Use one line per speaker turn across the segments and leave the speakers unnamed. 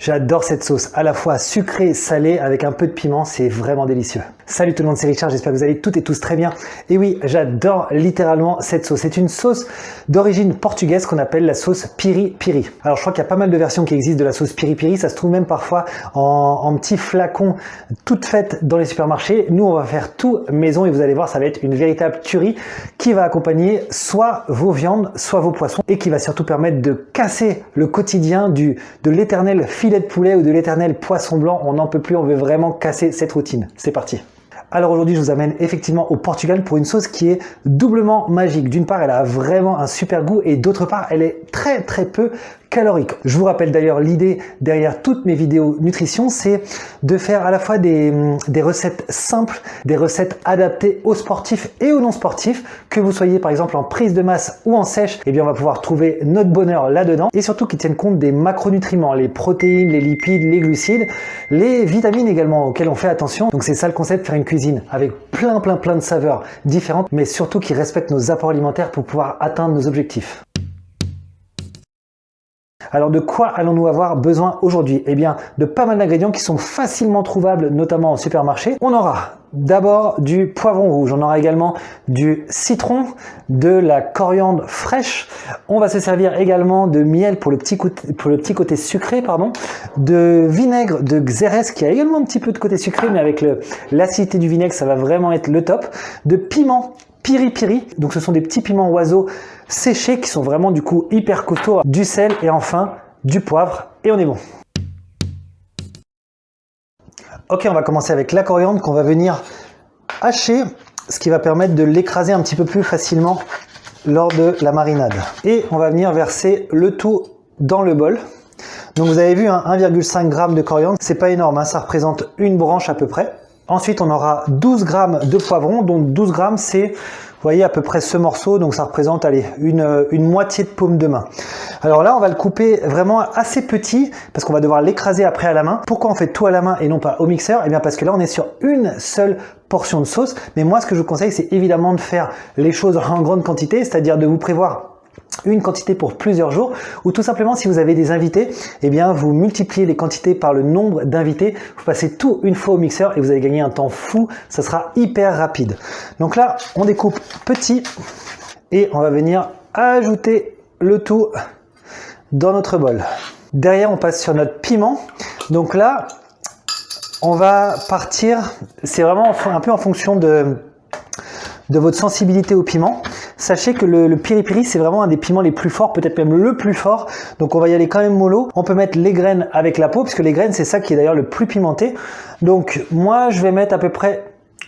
J'adore cette sauce, à la fois sucrée, salée, avec un peu de piment, c'est vraiment délicieux. Salut tout le monde, c'est Richard, j'espère que vous allez toutes et tous très bien. Et oui, j'adore littéralement cette sauce. C'est une sauce d'origine portugaise qu'on appelle la sauce piri piri. Alors je crois qu'il y a pas mal de versions qui existent de la sauce piri piri, ça se trouve même parfois en petits flacons toutes faites dans les supermarchés. Nous on va faire tout maison et vous allez voir, ça va être une véritable tuerie qui va accompagner soit vos viandes, soit vos poissons et qui va surtout permettre de casser le quotidien de l'éternel filet de poulet ou de l'éternel poisson blanc. On n'en peut plus, on veut vraiment casser cette routine. C'est parti. Alors aujourd'hui, je vous amène effectivement au Portugal pour une sauce qui est doublement magique. D'une part, elle a vraiment un super goût et d'autre part, elle est très peu calorique. Je vous rappelle d'ailleurs l'idée derrière toutes mes vidéos nutrition, c'est de faire à la fois des recettes simples, des recettes adaptées aux sportifs et aux non sportifs. Que vous soyez par exemple en prise de masse ou en sèche, eh bien on va pouvoir trouver notre bonheur là-dedans et surtout qui tiennent compte des macronutriments, les protéines, les lipides, les glucides, les vitamines également auxquelles on fait attention. Donc c'est ça le concept, faire une cuisine avec plein de saveurs différentes, mais surtout qui respectent nos apports alimentaires pour pouvoir atteindre nos objectifs. Alors de quoi allons-nous avoir besoin aujourd'hui? Eh bien de pas mal d'ingrédients qui sont facilement trouvables, notamment en supermarché. On aura d'abord du poivron rouge, on aura également du citron, de la coriandre fraîche. On va se servir également de miel pour le petit côté sucré, de vinaigre de Xérès qui a également un petit peu de côté sucré, mais avec l'acidité du vinaigre, ça va vraiment être le top. De piment piri piri, donc ce sont des petits piments oiseaux séchés qui sont vraiment du coup hyper costauds, du sel et enfin du poivre et on est bon. Ok, on va commencer avec la coriandre qu'on va venir hacher, ce qui va permettre de l'écraser un petit peu plus facilement lors de la marinade. Et on va venir verser le tout dans le bol. Donc vous avez vu 1,5 g de coriandre, c'est pas énorme, ça représente une branche à peu près. Ensuite, on aura 12 g de poivron, donc 12 g, c'est, vous voyez, à peu près ce morceau, donc ça représente, allez, une moitié de paume de main. Alors là, on va le couper vraiment assez petit, parce qu'on va devoir l'écraser après à la main. Pourquoi on fait tout à la main et non pas au mixeur? Eh bien parce que là, on est sur une seule portion de sauce, mais moi, ce que je vous conseille, c'est évidemment de faire les choses en grande quantité, c'est-à-dire de vous prévoir une quantité pour plusieurs jours, ou tout simplement si vous avez des invités, eh bien vous multipliez les quantités par le nombre d'invités, vous passez tout une fois au mixeur et vous allez gagner un temps fou, ça sera hyper rapide. Donc là, on découpe petit et on va venir ajouter le tout dans notre bol. Derrière, on passe sur notre piment. Donc là, on va partir, c'est vraiment un peu en fonction de votre sensibilité au piment. Sachez que le piri piri, c'est vraiment un des piments les plus forts, peut-être même le plus fort. Donc on va y aller quand même mollo. On peut mettre les graines avec la peau, puisque les graines, c'est ça qui est d'ailleurs le plus pimenté. Donc moi, je vais mettre à peu près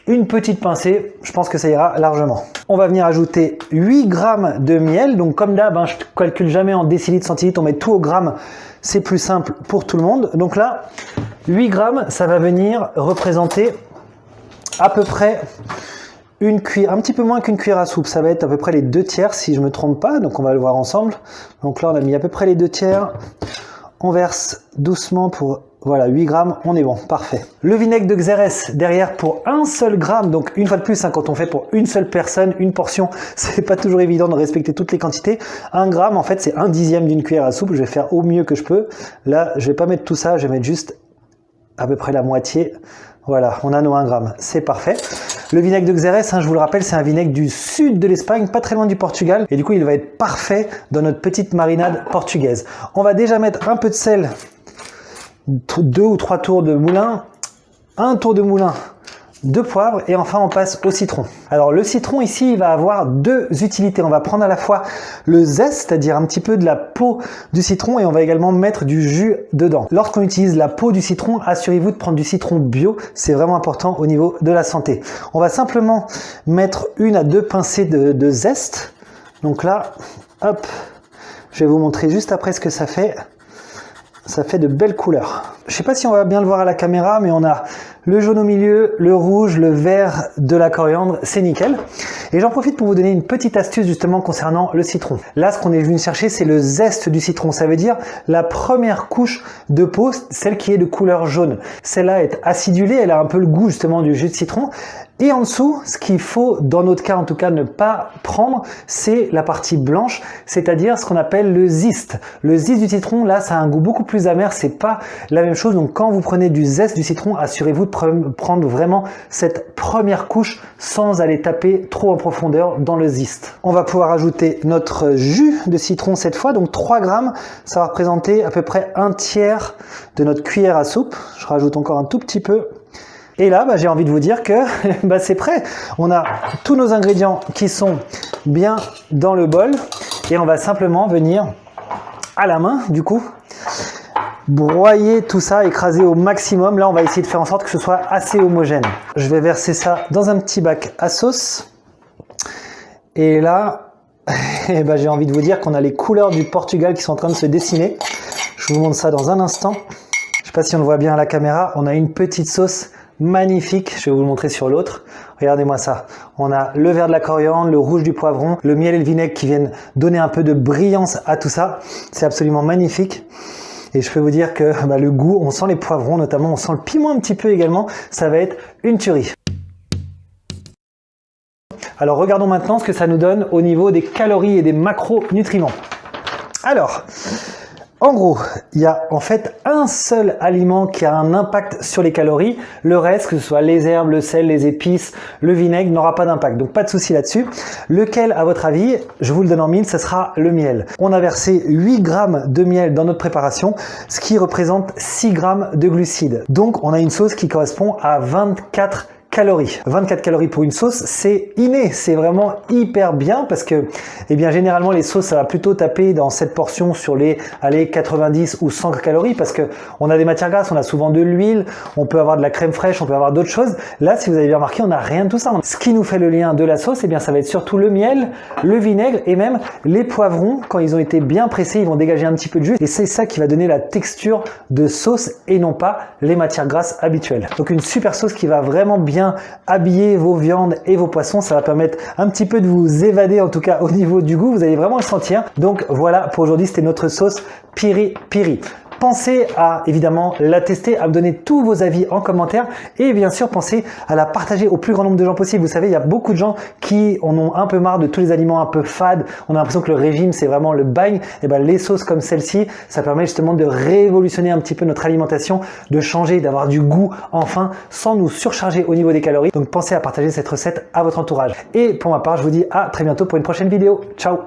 une petite pincée. Je pense que ça ira largement. On va venir ajouter 8 g de miel. Donc comme d'hab, je ne calcule jamais en décilitres, centilitres, on met tout au gramme. C'est plus simple pour tout le monde. Donc là, 8 g, ça va venir représenter à peu près une cuillère, un petit peu moins qu'une cuillère à soupe, ça va être à peu près les 2/3 si je me trompe pas, donc on va le voir ensemble. Donc là on a mis à peu près les 2/3, on verse doucement pour, voilà, 8 g, on est bon, parfait. Le vinaigre de Xérès derrière pour 1 seul gramme, donc une fois de plus, quand on fait pour une seule personne, une portion, c'est pas toujours évident de respecter toutes les quantités. 1 gramme en fait c'est 1/10 d'une cuillère à soupe, je vais faire au mieux que je peux. Là je vais pas mettre tout ça, je vais mettre juste à peu près la moitié. Voilà, on a nos 1 gramme, c'est parfait. Le vinaigre de Xérès, je vous le rappelle, c'est un vinaigre du sud de l'Espagne, pas très loin du Portugal. Et du coup, il va être parfait dans notre petite marinade portugaise. On va déjà mettre un peu de sel, 2 ou 3 tours de moulin, 1 tour de moulin de poivre et enfin on passe au citron. Alors le citron ici, il va avoir deux utilités. On va prendre à la fois le zeste, c'est-à-dire un petit peu de la peau du citron, et on va également mettre du jus dedans. Lorsqu'on utilise la peau du citron, assurez-vous de prendre du citron bio, c'est vraiment important au niveau de la santé. On va simplement mettre 1 à 2 pincées de zeste. Donc là, hop, je vais vous montrer juste après ce que ça fait. Ça fait de belles couleurs. Je sais pas si on va bien le voir à la caméra, mais on a le jaune au milieu, le rouge, le vert de la coriandre, c'est nickel. Et j'en profite pour vous donner une petite astuce justement concernant le citron. Là, ce qu'on est venu chercher, c'est le zeste du citron. Ça veut dire la première couche de peau, celle qui est de couleur jaune. Celle-là est acidulée, elle a un peu le goût justement du jus de citron. Et en dessous, ce qu'il faut, dans notre cas en tout cas, ne pas prendre, c'est la partie blanche, c'est-à-dire ce qu'on appelle le zeste. Le zeste du citron, là, ça a un goût beaucoup plus amer, c'est pas la même chose. Donc quand vous prenez du zeste du citron, assurez-vous de prendre vraiment cette première couche sans aller taper trop en profondeur dans le zeste. On va pouvoir ajouter notre jus de citron cette fois, donc 3 grammes, ça va représenter à peu près un tiers de notre cuillère à soupe. Je rajoute encore un tout petit peu. Et là, j'ai envie de vous dire que c'est prêt. On a tous nos ingrédients qui sont bien dans le bol et on va simplement venir à la main, du coup, broyer tout ça, écraser au maximum. Là, on va essayer de faire en sorte que ce soit assez homogène. Je vais verser ça dans un petit bac à sauce. Et là, j'ai envie de vous dire qu'on a les couleurs du Portugal qui sont en train de se dessiner. Je vous montre ça dans un instant. Je ne sais pas si on le voit bien à la caméra. On a une petite sauce magnifique, je vais vous le montrer sur l'autre. Regardez-moi ça. On a le vert de la coriandre, le rouge du poivron, le miel et le vinaigre qui viennent donner un peu de brillance à tout ça. C'est absolument magnifique. Et je peux vous dire que le goût, on sent les poivrons notamment, on sent le piment un petit peu également. Ça va être une tuerie. Alors regardons maintenant ce que ça nous donne au niveau des calories et des macronutriments. Alors, en gros, il y a en fait un seul aliment qui a un impact sur les calories. Le reste, que ce soit les herbes, le sel, les épices, le vinaigre, n'aura pas d'impact. Donc pas de souci là-dessus. Lequel, à votre avis, je vous le donne en mille, ce sera le miel. On a versé 8 grammes de miel dans notre préparation, ce qui représente 6 grammes de glucides. Donc on a une sauce qui correspond à 24 calories. 24 calories pour une sauce, c'est inné, c'est vraiment hyper bien parce que, généralement les sauces, ça va plutôt taper dans cette portion sur les 90 ou 100 calories parce que on a des matières grasses, on a souvent de l'huile, on peut avoir de la crème fraîche, on peut avoir d'autres choses. Là, si vous avez bien remarqué, on n'a rien de tout ça. Ce qui nous fait le lien de la sauce, ça va être surtout le miel, le vinaigre et même les poivrons. Quand ils ont été bien pressés, ils vont dégager un petit peu de jus et c'est ça qui va donner la texture de sauce et non pas les matières grasses habituelles. Donc une super sauce qui va vraiment bien habiller vos viandes et vos poissons. Ça va permettre un petit peu de vous évader, en tout cas au niveau du goût. Vous allez vraiment le sentir. Donc voilà, pour aujourd'hui, c'était notre sauce Piri Piri. Pensez à évidemment la tester, à me donner tous vos avis en commentaire et bien sûr pensez à la partager au plus grand nombre de gens possible. Vous savez, il y a beaucoup de gens qui en ont un peu marre de tous les aliments un peu fades. On a l'impression que le régime c'est vraiment le bagne. Et les sauces comme celle-ci, ça permet justement de révolutionner un petit peu notre alimentation, de changer, d'avoir du goût enfin sans nous surcharger au niveau des calories. Donc pensez à partager cette recette à votre entourage. Et pour ma part, je vous dis à très bientôt pour une prochaine vidéo. Ciao!